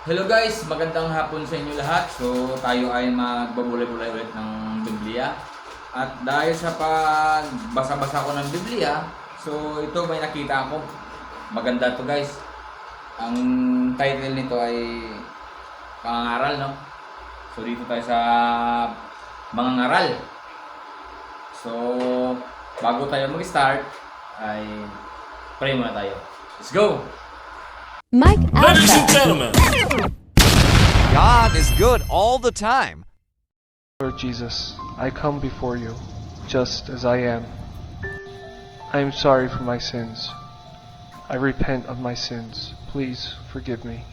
Hello guys, magandang hapon sa inyo lahat. So tayo ay magbabulay-bulay ulit ng Biblia. At dahil sa pagbasa-basa ko ng Biblia, so ito may nakita ako. Maganda to guys. Ang title nito ay Pangangaral, no? So dito tayo sa mga ngaral. So bago tayo mag-start ay pray muna tayo. Let's go! Mike Ladies and Alpha. gentlemen, God is good all the time. Lord Jesus, I come before you just as I am. I am sorry for my sins. I repent of my sins. Please forgive me.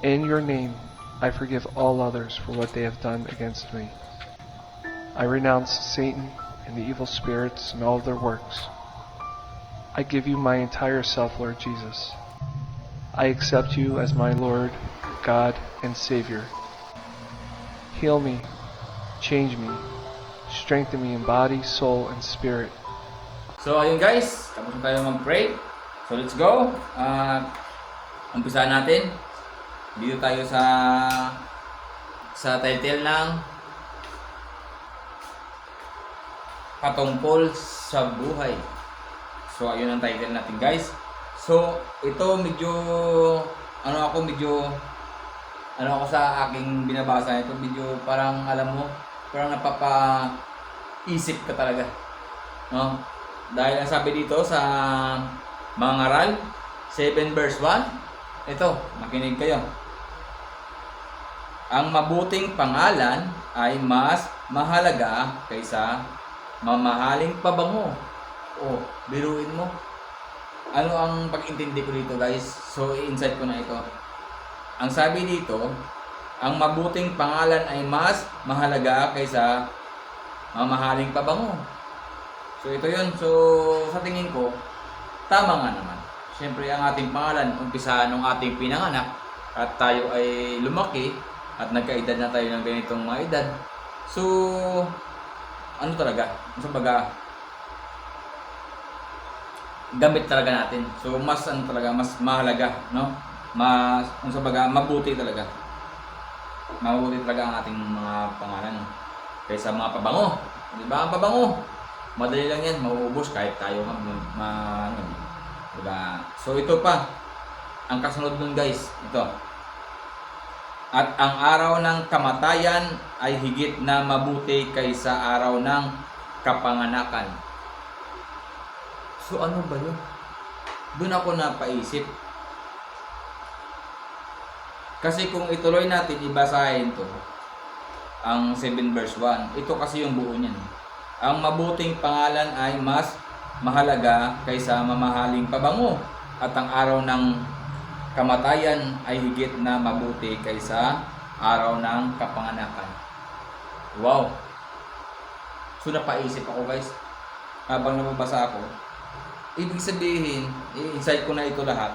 In your name, I forgive all others for what they have done against me. I renounce Satan and the evil spirits and all of their works. I give you my entire self, Lord Jesus. I accept you as my Lord, God, and Savior. Heal me, change me, strengthen me in body, soul, and spirit. So ayun guys, tapos na tayo mag-pray. So let's go. Umpisa natin. Dito tayo sa title ng Patungkol sa Buhay. So ayun ang title natin guys. So ito medyo ano ako sa aking binabasa ito, medyo parang alam mo, parang napapaisip ka talaga. No? Dahil ang sabi dito sa mga ngaral 7 verse 1, ito, makinig kayo. Ang mabuting pangalan ay mas mahalaga kaysa mamahaling pabango. Oh, biruin mo. Ano ang pag-intindi ko dito guys? So, i-insight ko na ito. Ang sabi dito, ang mabuting pangalan ay mas mahalaga kaysa mamahaling pabango. So, ito yun. So, sa tingin ko, tama nga naman. Siyempre, ang ating pangalan, umpisa nung ating pinanganak, at tayo ay lumaki, at nagkaedad na tayo ng ganitong mga edad. So, ano talaga? Sa baga, gamit talaga natin. So mas ano talaga, mas mahalaga, no? Mas sa baga, mabuti talaga. Mabuti talaga ang ating mga pangalan kaysa mga pabango. 'Di ba? Ang pabango, madali lang 'yan, mauubos kahit tayo ano, 'di ba? So ito pa ang kasunod nun, guys. Ito. At ang araw ng kamatayan ay higit na mabuti kaysa araw ng kapanganakan. So ano ba yun? Doon ako napaisip. Kasi kung ituloy natin, ibasahin to, ang 7 verse 1, ito kasi yung buo niyan. Ang mabuting pangalan ay mas mahalaga kaysa mamahaling pabango. At ang araw ng kamatayan ay higit na mabuti kaysa araw ng kapanganakan. Wow! So napaisip ako guys, habang nababasa ako. Ibig sabihin, i-insight ko na ito lahat.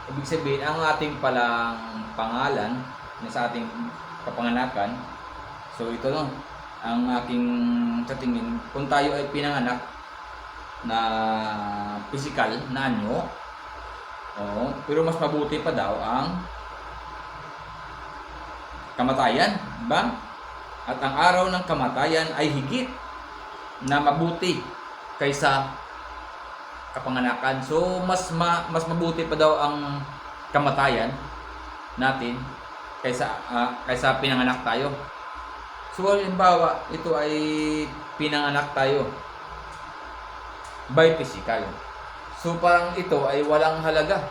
Ibig sabihin, ang ating palang pangalan na sa ating kapanganakan, so ito no, ang aking sa tingin, kung tayo ay pinanganak na physical na anyo, pero mas mabuti pa daw ang kamatayan, ba? At ang araw ng kamatayan ay higit na mabuti kaysa kapanganakan. So mas mabuti pa daw ang kamatayan natin kaysa pinanganak tayo. So halimbawa, ito ay pinanganak tayo by physical. So parang ito ay walang halaga.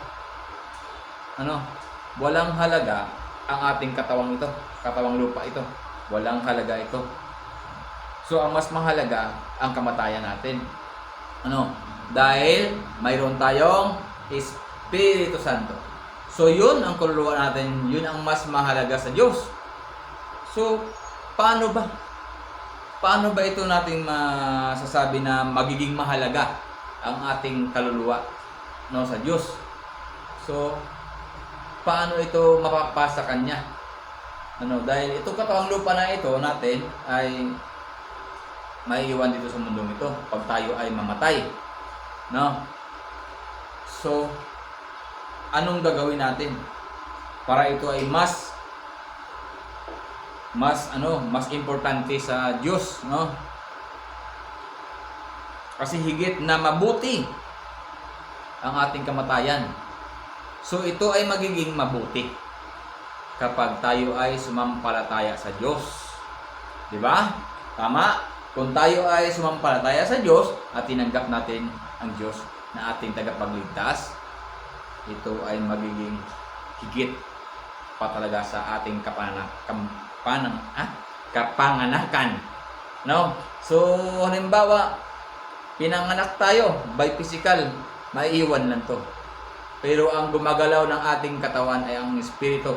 Ano? Walang halaga ang ating katawang ito, katawang lupa ito. Walang halaga ito. So ang mas mahalaga ang kamatayan natin. Ano? Dahil mayroon tayong Espiritu Santo. So yun ang kaluluwa natin, yun ang mas mahalaga sa Diyos. So paano ba? Paano ba ito natin masasabi na magiging mahalaga ang ating kaluluwa, no, sa Diyos? So paano ito mapapasa kanya? Ano, dahil itong katawang lupa na ito natin ay maiiwan dito sa mundong ito pag tayo ay mamatay, no? So anong gagawin natin para ito ay mas importante sa Diyos, no? Kasi higit na mabuti ang ating kamatayan. So ito ay magiging mabuti kapag tayo ay sumampalataya sa Diyos. 'Di ba? Tama? Kung tayo ay sumampalataya sa Diyos at tinanggap natin ang Diyos na ating tagapagligtas, ito ay magiging higit pa talaga sa ating kapanganakan. No? So, halimbawa, pinanganak tayo by physical, maiiwan lang to. Pero ang gumagalaw ng ating katawan ay ang espiritu.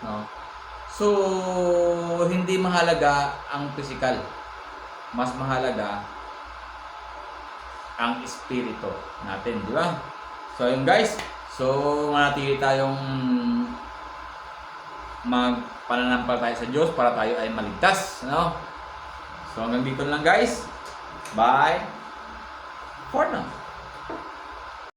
No? So, hindi mahalaga ang physical. Mas mahalaga ang espiritu natin, di ba? So, yun guys. So, manatili tayong magpananampalataya sa Diyos para tayo ay maligtas, no? So, hanggang dito lang guys. Bye for now.